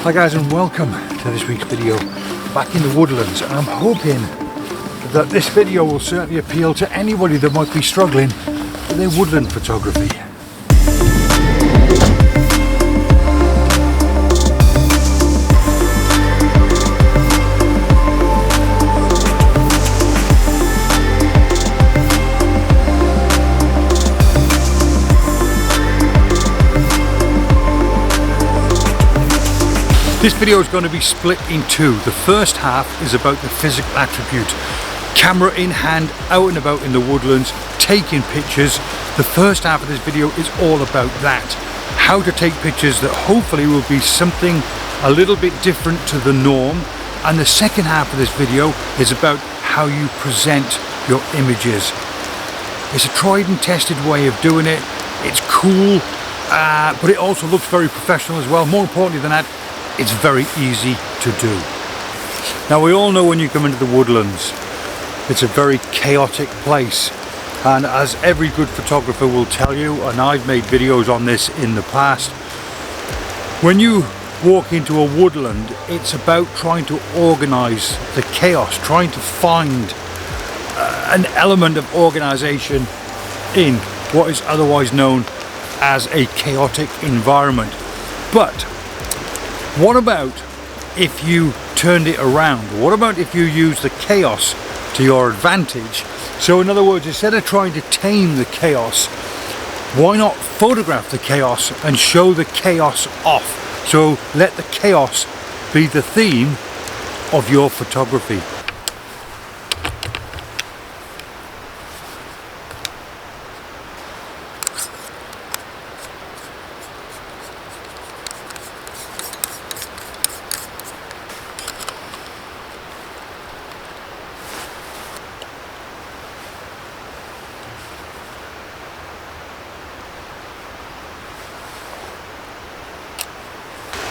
Hi guys, and welcome to this week's video back in the woodlands. I'm hoping that this video will certainly appeal to anybody that might be struggling with their woodland photography. This video is going to be split in two. The first half is about the physical attribute. Camera in hand, out and about in the woodlands, taking pictures. The first half of this video is all about that. How to take pictures that hopefully will be something a little bit different to the norm. And the second half of this video is about how you present your images. It's a tried and tested way of doing it. It's cool, but it also looks very professional as well. More importantly than that, it's very easy to do. Now, we all know when you come into the woodlands, it's a very chaotic place. And as every good photographer will tell you, and I've made videos on this in the past, when you walk into a woodland, it's about trying to organize the chaos, trying to find an element of organization in what is otherwise known as a chaotic environment. But what about if you turned it around? What about if you use the chaos to your advantage? So in other words, instead of trying to tame the chaos, why not photograph the chaos and show the chaos off? So let the chaos be the theme of your photography.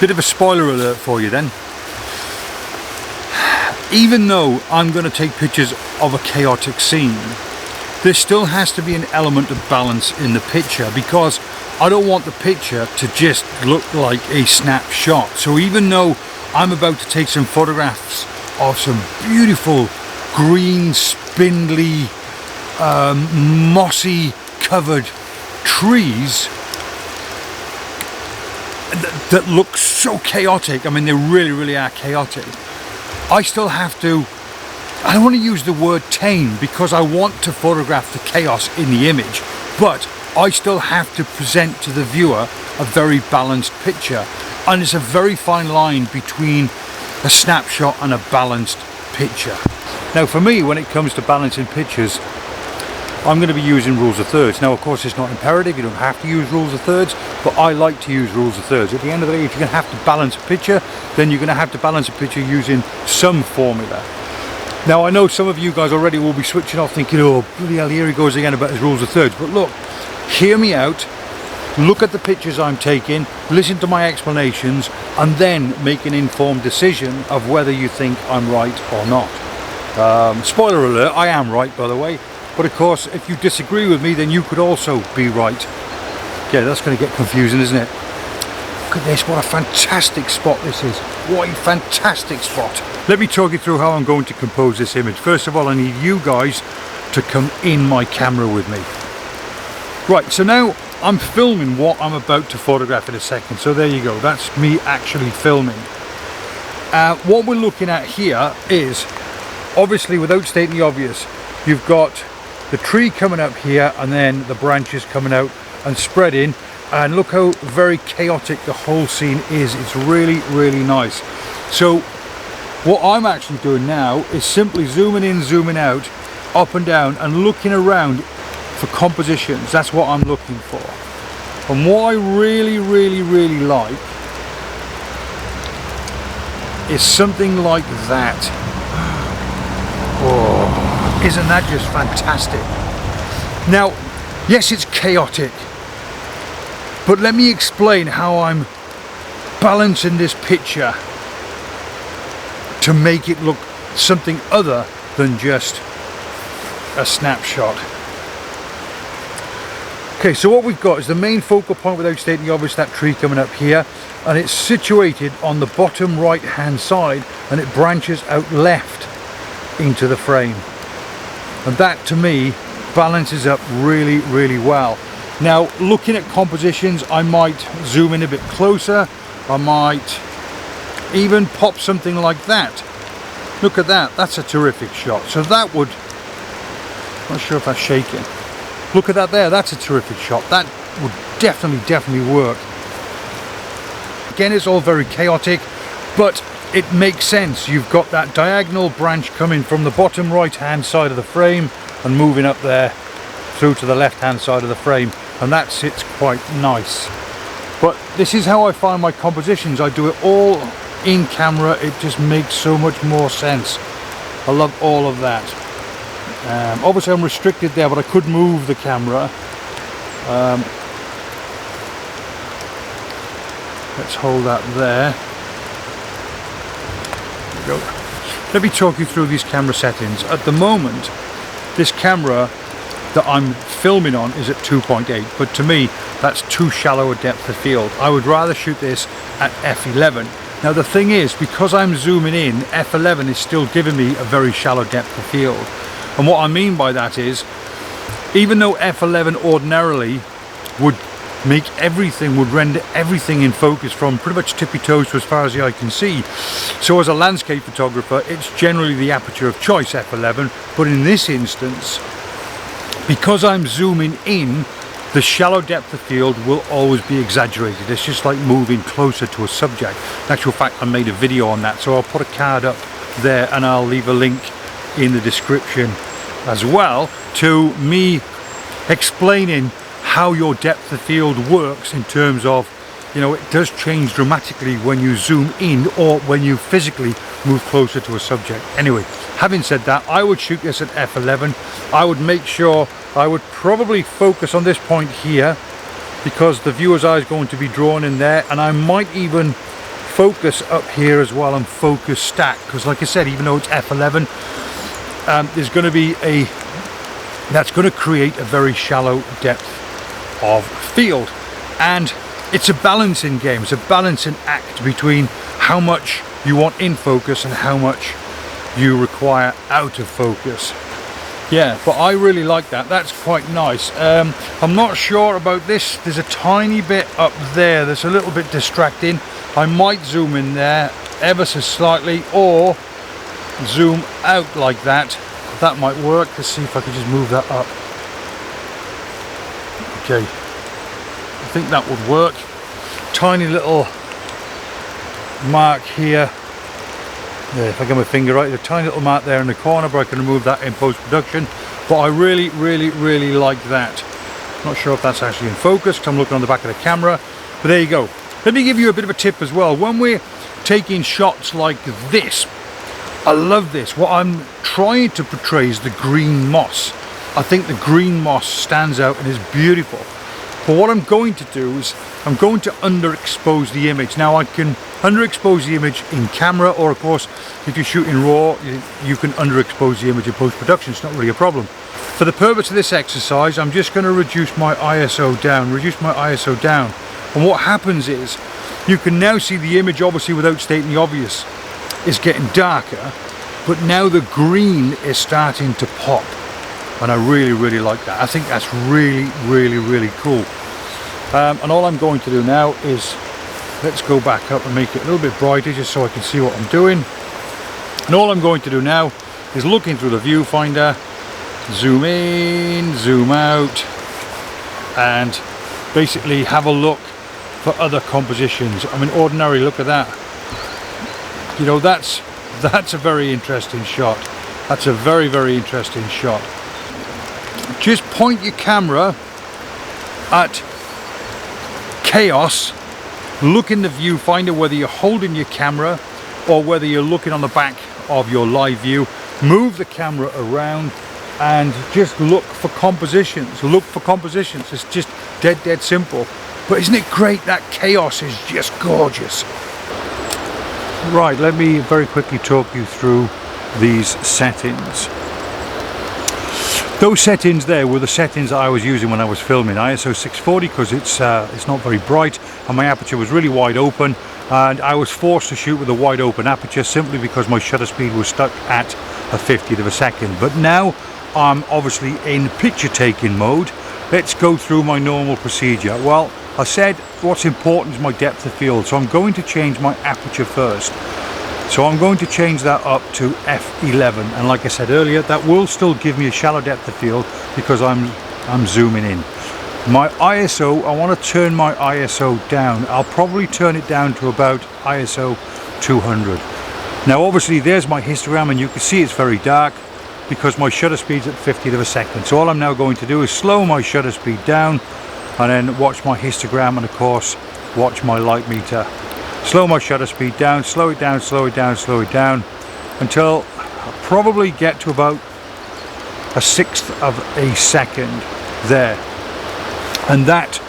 Bit of a spoiler alert for you then. Even though I'm going to take pictures of a chaotic scene, there still has to be an element of balance in the picture, because I don't want the picture to just look like a snapshot. So even though I'm about to take some photographs of some beautiful green, spindly, mossy covered trees that look so chaotic, I mean they really are chaotic, I still have to, I don't want to use the word tame because I want to photograph the chaos in the image, but I still have to present to the viewer a very balanced picture. And it's a very fine line between a snapshot and a balanced picture. Now for me, when it comes to balancing pictures, I'm going to be using rules of thirds. Now of course it's not imperative, you don't have to use rules of thirds, but I like to use rules of thirds. At the end of the day, if you're going to have to balance a picture, then you're going to have to balance a picture using some formula. Now I know some of you guys already will be switching off thinking, oh bloody hell, here he goes again about his rules of thirds. But look, hear me out, look at the pictures I'm taking, listen to my explanations, and then make an informed decision of whether you think I'm right or not. Spoiler alert, I am right, by the way. But of course, if you disagree with me, then you could also be right. Yeah, that's going to get confusing, isn't it? Look at this, what a fantastic spot this is. What a fantastic spot. Let me talk you through how I'm going to compose this image. First of all, I need you guys to come in my camera with me. Right, so now I'm filming what I'm about to photograph in a second. So there you go, that's me actually filming. What we're looking at here is, obviously without stating the obvious, you've got the tree coming up here and then the branches coming out and spreading, and look how very chaotic the whole scene is. It's really nice. So what I'm actually doing now is simply zooming in, zooming out, up and down, and looking around for compositions. That's what I'm looking for. And what I really like is something like that. Oh, isn't that just fantastic? Now, yes, it's chaotic, but let me explain how I'm balancing this picture to make it look something other than just a snapshot. Okay, so what we've got is the main focal point, without stating the obvious, that tree coming up here, and it's situated on the bottom right hand side, and it branches out left into the frame, and that to me balances up really, really well. Now, looking at compositions, I might zoom in a bit closer. I might even pop something like that. Look at that, that's a terrific shot. So that would, not sure if that's shaking. Look at that there, that's a terrific shot. That would definitely work. Again, it's all very chaotic, but it makes sense. You've got that diagonal branch coming from the bottom right hand side of the frame and moving up there through to the left hand side of the frame, and that sits quite nice. But this is how I find my compositions. I do it all in camera. It just makes so much more sense. I love all of that. Obviously I'm restricted there, but I could move the camera. Let's hold that there. There we go. Let me talk you through these camera settings. At the moment, this camera that I'm filming on is at 2.8, but to me that's too shallow a depth of field. I would rather shoot this at f11. Now the thing is, because I'm zooming in, f11 is still giving me a very shallow depth of field. And what I mean by that is, even though f11 ordinarily would make everything, would render everything in focus from pretty much tippy toes to as far as the eye can see, so as a landscape photographer it's generally the aperture of choice, f11, but in this instance, because I'm zooming in, the shallow depth of field will always be exaggerated. It's just like moving closer to a subject. In actual fact, I made a video on that, so I'll put a card up there and I'll leave a link in the description as well to me explaining how your depth of field works, in terms of, you know, it does change dramatically when you zoom in or when you physically move closer to a subject. Anyway, having said that, I would shoot this at f11. I would make sure I would probably focus on this point here, because the viewer's eye is going to be drawn in there, and I might even focus up here as well and focus stack, because like I said, even though it's f11, there's going to be that's going to create a very shallow depth of field, and it's a balancing game. It's a balancing act between how much you want in focus and how much you require out of focus. Yeah, but I really like that. That's quite nice. I'm not sure about this. There's a tiny bit up there that's a little bit distracting. I might zoom in there ever so slightly, or zoom out like that. That might work. Let's see if I can just move that up. Okay, I think that would work. Tiny little mark here. Yeah, if I get my finger right, there's a tiny little mark there in the corner, but I can remove that in post-production. But I really like that. Not sure if that's actually in focus, because I'm looking on the back of the camera, but there you go. Let me give you a bit of a tip as well. When we're taking shots like this, I love this. What I'm trying to portray is the green moss. I think the green moss stands out and is beautiful. But what I'm going to do is I'm going to underexpose the image. Now I can underexpose the image in camera, or of course if you're shooting raw you can underexpose the image in post-production. It's not really a problem. For the purpose of this exercise, I'm just going to reduce my ISO down, and what happens is you can now see the image, obviously without stating the obvious, is getting darker, but now the green is starting to pop, and I really like that. I think that's really cool. And all I'm going to do now is, let's go back up and make it a little bit brighter just so I can see what I'm doing. And all I'm going to do now is look in through the viewfinder, zoom in, zoom out, and basically have a look for other compositions. I mean, ordinarily, look at that. You know, that's a very interesting shot. That's a very interesting shot. Just point your camera at chaos, look in the viewfinder, whether you're holding your camera or whether you're looking on the back of your live view. Move the camera around and just look for compositions. It's just dead simple. But isn't it great? That chaos is just gorgeous. Right, let me very quickly talk you through these settings. Those settings there were the settings that I was using when I was filming. ISO 640 because it's not very bright and my aperture was really wide open, and I was forced to shoot with a wide open aperture simply because my shutter speed was stuck at a 50th of a second. But now I'm obviously in picture taking mode. Let's go through my normal procedure. Well, I said what's important is my depth of field, so I'm going to change my aperture first. So I'm going to change that up to f11, and like I said earlier, that will still give me a shallow depth of field because I'm zooming in. My ISO, I want to turn my ISO down. I'll probably turn it down to about ISO 200. Now obviously there's my histogram, and you can see it's very dark because my shutter speed's at 50th of a second. So all I'm now going to do is slow my shutter speed down and then watch my histogram, and of course watch my light meter. Slow my shutter speed down, slow it down, slow it down, slow it down until I probably get to about a 1/6 of a second there. And that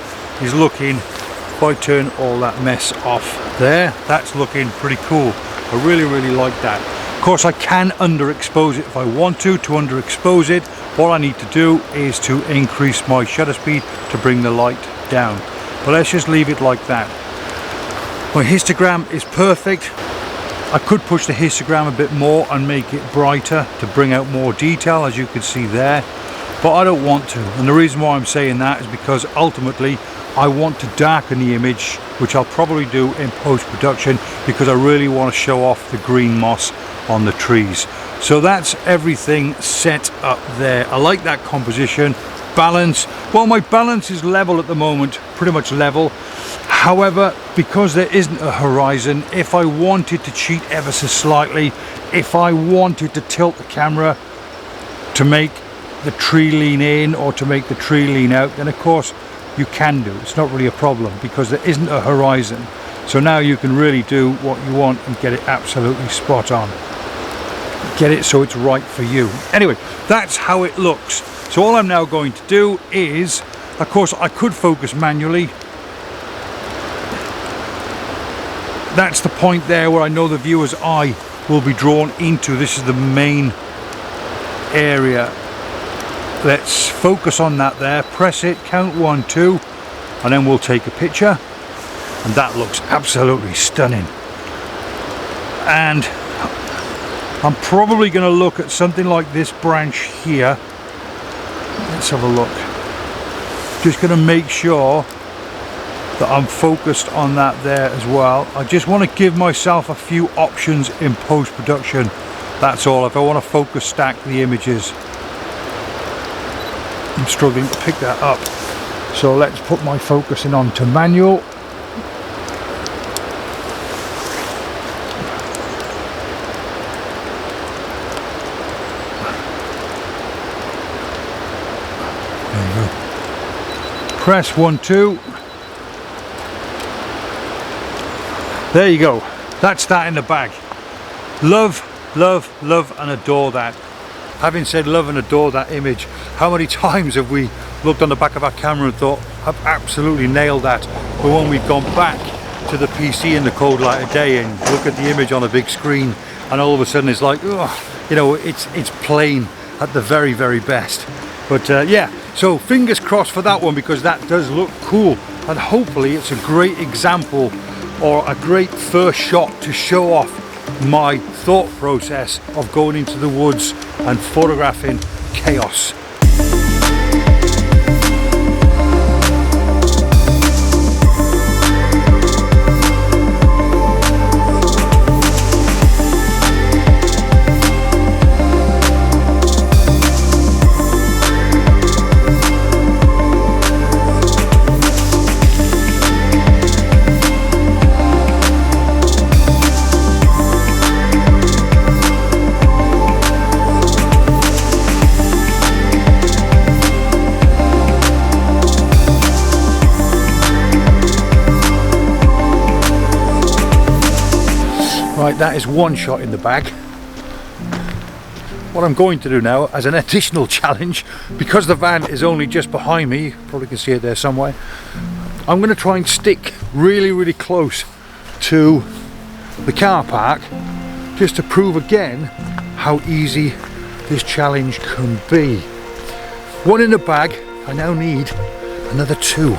is looking, if I turn all that mess off there, that's looking pretty cool. I really like that. Of course I can underexpose it if I want to underexpose it. All I need to do is to increase my shutter speed to bring the light down. But let's just leave it like that. My histogram is perfect. I could push the histogram a bit more and make it brighter to bring out more detail, as you can see there, but I don't want to. And the reason why I'm saying that is because ultimately I want to darken the image, which I'll probably do in post-production because I really want to show off the green moss on the trees. So that's everything set up there. I like that composition. Balance, well, my balance is level at the moment, pretty much level. However, because there isn't a horizon, if I wanted to cheat ever so slightly, if I wanted to tilt the camera to make the tree lean in or to make the tree lean out, then of course you can do. It's not really a problem because there isn't a horizon. So now you can really do what you want and get it absolutely spot on. Get it so it's right for you. Anyway, that's how it looks. So all I'm now going to do is, of course I could focus manually. That's the point there where I know the viewer's eye will be drawn into. This is the main area. Let's focus on that there, press it, count 1, 2, and then we'll take a picture. And that looks absolutely stunning. And I'm probably going to look at something like this branch here. Let's have a look. Just going to make sure that I'm focused on that there as well. I just want to give myself a few options in post-production. That's all. If I want to focus stack the images, I'm struggling to pick that up. So let's put my focusing on to manual. There you go. Press 1, 2. There you go. That's that in the bag. Love, love, love and adore that. Having said love and adore that image, how many times have we looked on the back of our camera and thought, I've absolutely nailed that, but when we've gone back to the PC in the cold light of day and look at the image on a big screen, and all of a sudden it's like, oh, you know, it's plain at the very, very best. But yeah, so fingers crossed for that one because that does look cool, and hopefully it's a great example or a great first shot to show off my thought process of going into the woods and photographing chaos. Right, that is one shot in the bag. What I'm going to do now as an additional challenge, because the van is only just behind me, you probably can see it there somewhere, I'm going to try and stick really, really close to the car park just to prove again how easy this challenge can be. One in the bag. I now need another 2.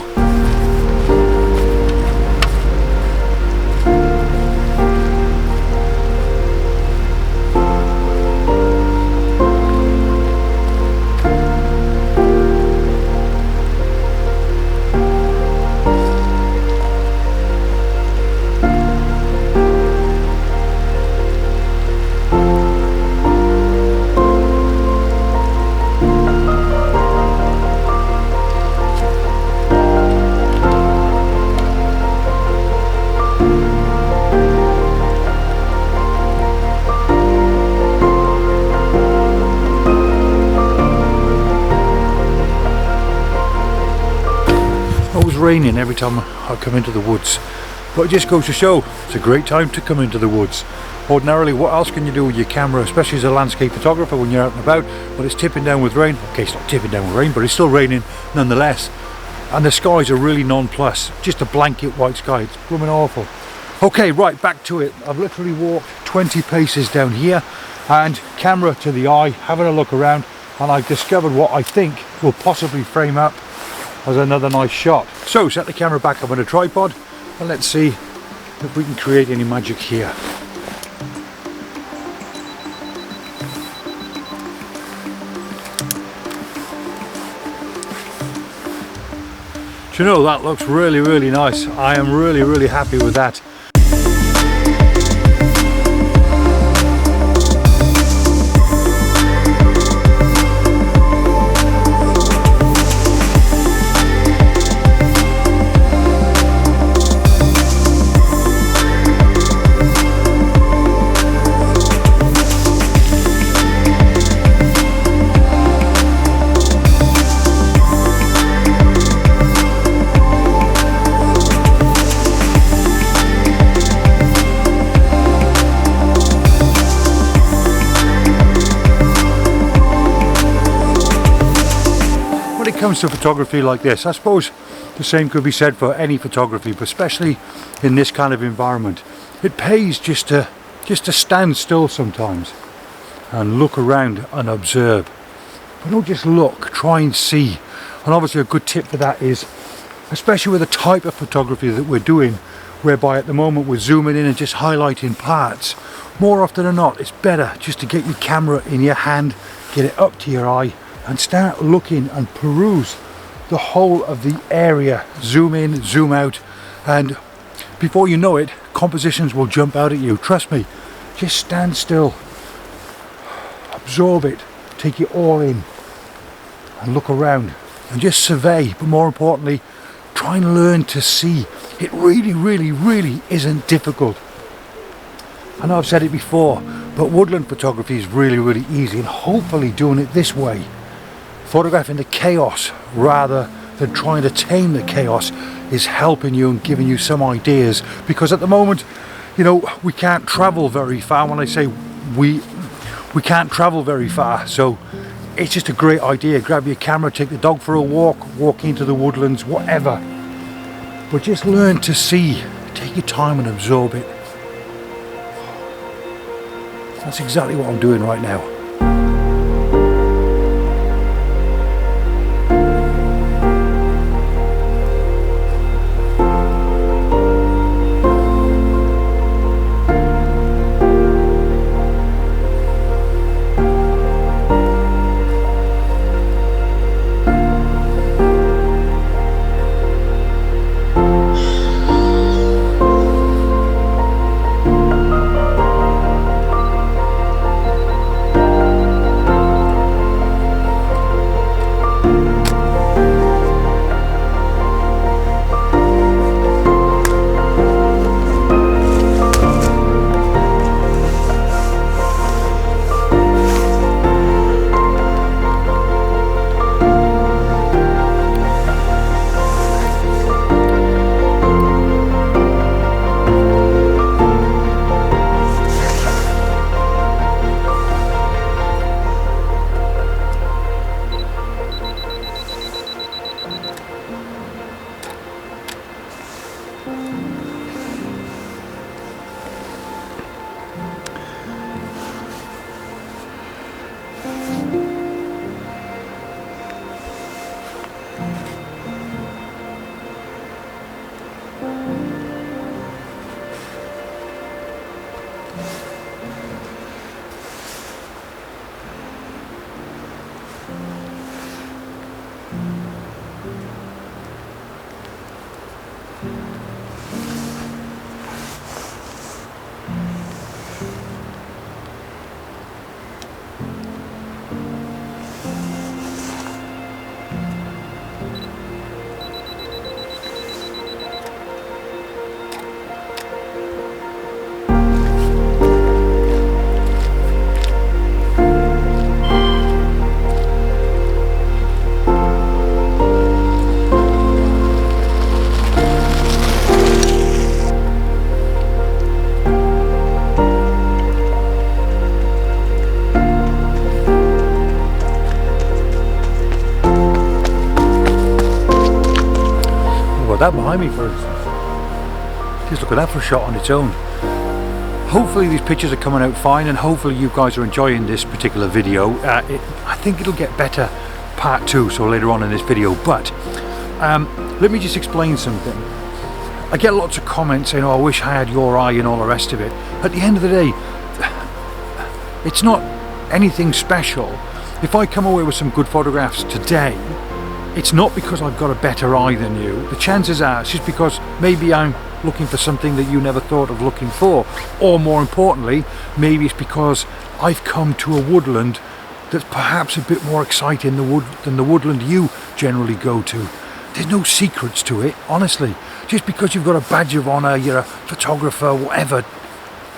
Raining every time I come into the woods, but it just goes to show it's a great time to come into the woods. Ordinarily, what else can you do with your camera, especially as a landscape photographer, when you're out and about, when it's tipping down with rain? Okay, it's not tipping down with rain, but it's still raining nonetheless, and the skies are really non-plus, just a blanket white sky. It's blooming awful. Okay, right, back to it. I've literally walked 20 paces down here, and camera to the eye, having a look around, and I've discovered what I think will possibly frame up as another nice shot. So set the camera back up on a tripod and let's see if we can create any magic here. Do you know, that looks really nice. I am really happy with that. Comes to photography like this, I suppose the same could be said for any photography, but especially in this kind of environment, it pays just to stand still sometimes and look around and observe. But don't just look, try and see. And obviously a good tip for that is, especially with the type of photography that we're doing, whereby at the moment we're zooming in and just highlighting parts, more often than not it's better just to get your camera in your hand, get it up to your eye and start looking and peruse the whole of the area. Zoom in, zoom out, and before you know it, compositions will jump out at you. Trust me, just stand still, absorb it, take it all in and look around and just survey, but more importantly, try and learn to see. It really isn't difficult. I know I've said it before, but woodland photography is really easy, and hopefully doing it this way, photographing the chaos rather than trying to tame the chaos, is helping you and giving you some ideas. Because at the moment, you know, we can't travel very far. When I say we can't travel very far, so it's just a great idea. Grab your camera, take the dog for a walk into the woodlands, whatever, but just learn to see, take your time and absorb it. That's exactly what I'm doing right now. That behind me, for instance, just look at that for a shot on its own. Hopefully these pictures are coming out fine, and hopefully you guys are enjoying this particular video. I think it'll get better part 2, so later on in this video. But let me just explain something. I get lots of comments saying, oh, I wish I had your eye and all the rest of it. At the end of the day, it's not anything special. If I come away with some good photographs today, it's not because I've got a better eye than you. The chances are it's just because maybe I'm looking for something that you never thought of looking for, or more importantly, maybe it's because I've come to a woodland that's perhaps a bit more exciting than the woodland you generally go to. There's no secrets to it, honestly. Just because you've got a badge of honour, you're a photographer, whatever,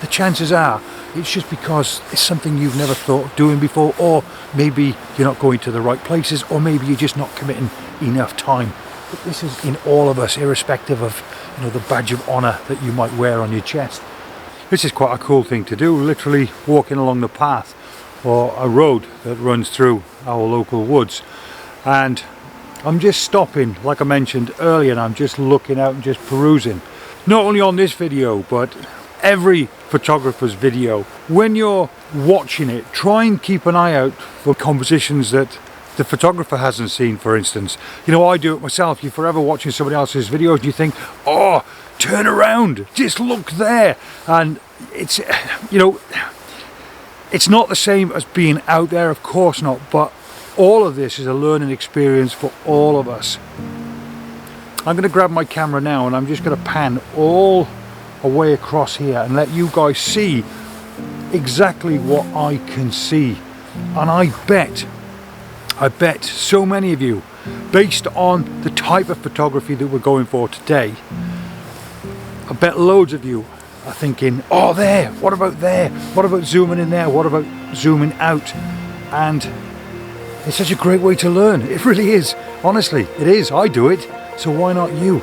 the chances are it's just because it's something you've never thought of doing before, or maybe you're not going to the right places, or maybe you're just not committing enough time. But this is in all of us, irrespective of, you know, the badge of honour that you might wear on your chest. This is quite a cool thing to do, literally walking along the path or a road that runs through our local woods. And I'm just stopping, like I mentioned earlier, and I'm just looking out and just perusing. Not only on this video, but every photographer's video. When you're watching it, try and keep an eye out for compositions that the photographer hasn't seen, for instance. You know, I do it myself. You're forever watching somebody else's videos and you think, oh, turn around, just look there. And it's, you know, it's not the same as being out there, of course not, but all of this is a learning experience for all of us. I'm going to grab my camera now and I'm just going to pan all away across here and let you guys see exactly what I can see. And I bet so many of you, based on the type of photography that we're going for today, I bet loads of you are thinking, oh, there, what about there? What about zooming in there? What about zooming out? And it's such a great way to learn. It really is. Honestly, it is. I do it. So why not you?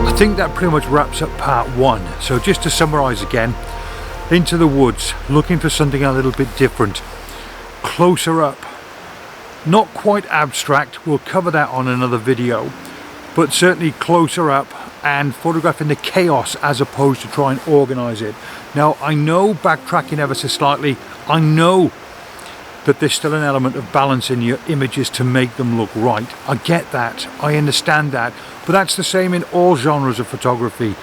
I think that pretty much wraps up part 1. So just to summarize again, into the woods, looking for something a little bit different, closer up, not quite abstract, we'll cover that on another video, but certainly closer up and photographing the chaos as opposed to try and organize it. Now I know, backtracking ever so slightly, I know that there's still an element of balance in your images to make them look right. I get that, I understand that, but that's the same in all genres of photography.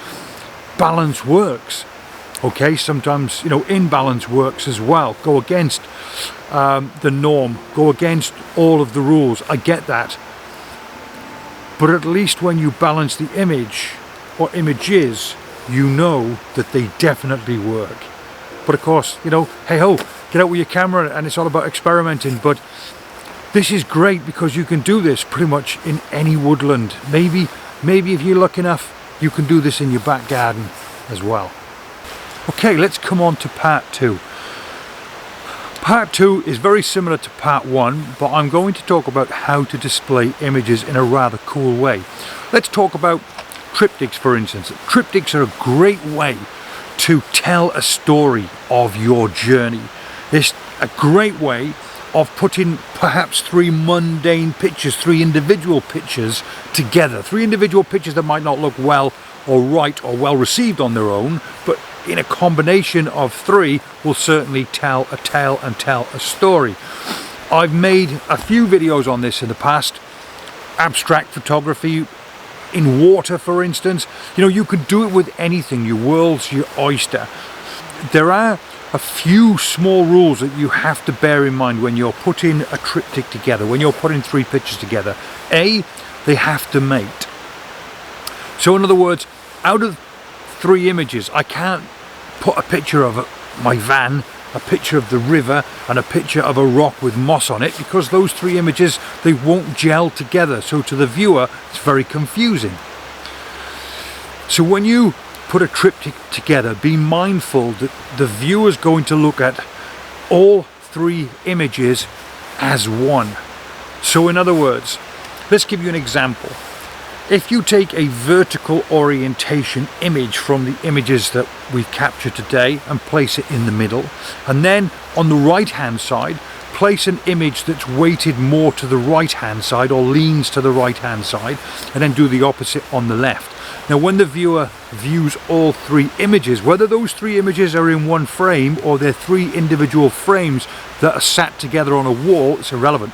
Balance works, okay? Sometimes, you know, imbalance works as well. Go against the norm, go against all of the rules, I get that. But at least when you balance the image or images, you know that they definitely work. But of course, you know, hey ho, get out with your camera, and it's all about experimenting. But this is great because you can do this pretty much in any woodland. Maybe if you're lucky enough, you can do this in your back garden as well. Okay, let's come on to part 2. Part 2 is very similar to part 1, but I'm going to talk about how to display images in a rather cool way. Let's talk about triptychs, for instance. Triptychs are a great way to tell a story of your journey. It's a great way of putting perhaps 3 mundane pictures, 3 individual pictures together. 3 individual pictures that might not look well or right or well received on their own, but in a combination of 3 will certainly tell a tale and tell a story. I've made a few videos on this in the past. Abstract photography in water, for instance. You know, you can do it with anything. Your world's your oyster. There are a few small rules that you have to bear in mind when you're putting a triptych together, when you're putting 3 pictures together. A, they have to mate. So in other words, out of 3 images, I can't put a picture of my van, a picture of the river, and a picture of a rock with moss on it, because those 3 images, they won't gel together. So to the viewer, it's very confusing. So when you put a triptych together, be mindful that the viewer's going to look at all 3 images as one. So in other words, let's give you an example. If you take a vertical orientation image from the images that we've captured today and place it in the middle, and then on the right hand side place an image that's weighted more to the right hand side or leans to the right hand side, and then do the opposite on the left. Now when the viewer views all 3 images, whether those 3 images are in one frame or they're 3 individual frames that are sat together on a wall, it's irrelevant.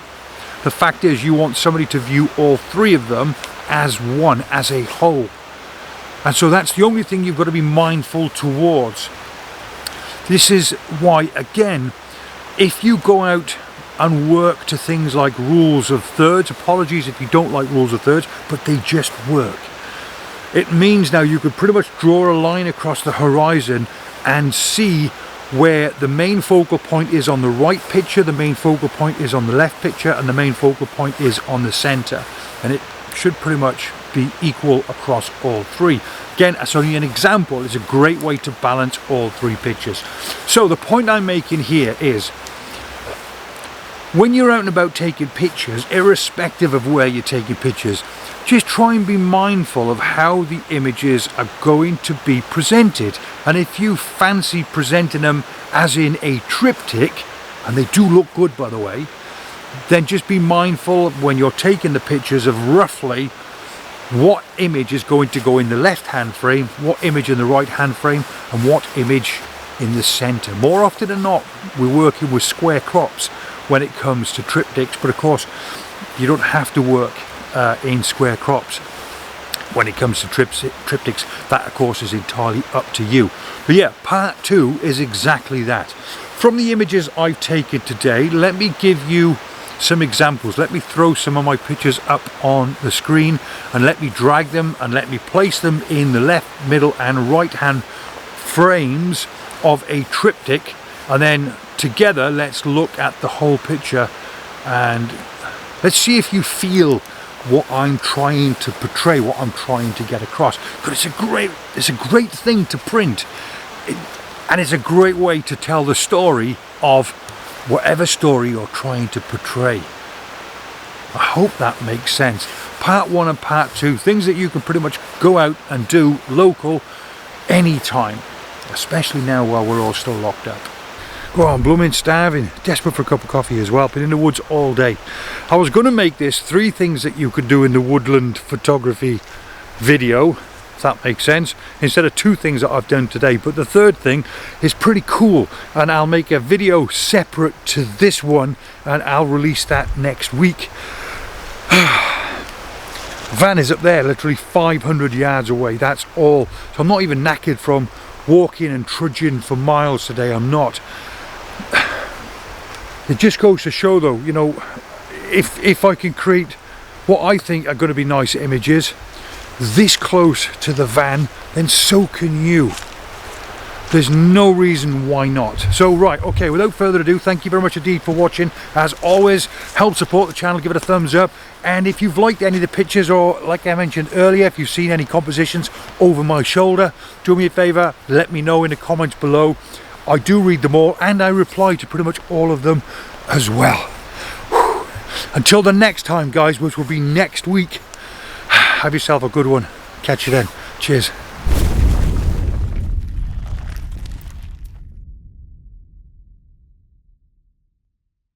The fact is, you want somebody to view all 3 of them as one, as a whole. And so that's the only thing you've got to be mindful towards. This is why, again, if you go out and work to things like rules of thirds, apologies if you don't like rules of thirds, but they just work. It means now you could pretty much draw a line across the horizon and see where the main focal point is on the right picture, the main focal point is on the left picture, and the main focal point is on the center. And it should pretty much be equal across all 3. Again, that's only an example. It's a great way to balance all 3 pictures. So the point I'm making here is, when you're out and about taking pictures, irrespective of where you're taking pictures, just try and be mindful of how the images are going to be presented. And if you fancy presenting them as in a triptych, and they do look good by the way, then just be mindful when you're taking the pictures of roughly what image is going to go in the left hand frame, what image in the right hand frame, and what image in the center. More often than not, we're working with square crops when it comes to triptychs, but of course you don't have to work in square crops when it comes to triptychs. That of course is entirely up to you. But yeah, part 2 is exactly that. From the images I've taken today, let me give you some examples. Let me throw some of my pictures up on the screen, and let me drag them and let me place them in the left, middle and right hand frames of a triptych, and then together let's look at the whole picture and let's see if you feel what I'm trying to portray, what I'm trying to get across. Because it's a great thing to print, and it's a great way to tell the story of whatever story you're trying to portray. I hope that makes sense. Part 1 and part 2, things that you can pretty much go out and do local anytime, especially now while we're all still locked up. Oh, I'm blooming starving, desperate for a cup of coffee as well. Been in the woods all day. I was going to make this 3 things that you could do in the woodland photography video, if that makes sense, instead of 2 things that I've done today. But the 3rd thing is pretty cool, and I'll make a video separate to this one and I'll release that next week. Van is up there, literally 500 yards away, that's all. So I'm not even knackered from walking and trudging for miles today, I'm not. It just goes to show though, you know, if I can create what I think are going to be nice images this close to the van, then so can you. There's no reason why not. So right, okay, without further ado, thank you very much indeed for watching. As always, help support the channel, give it a thumbs up. And if you've liked any of the pictures, or like I mentioned earlier, if you've seen any compositions over my shoulder, do me a favor, let me know in the comments below. I do read them all, and I reply to pretty much all of them as well. Whew. Until the next time, guys, which will be next week, have yourself a good one. Catch you then. Cheers.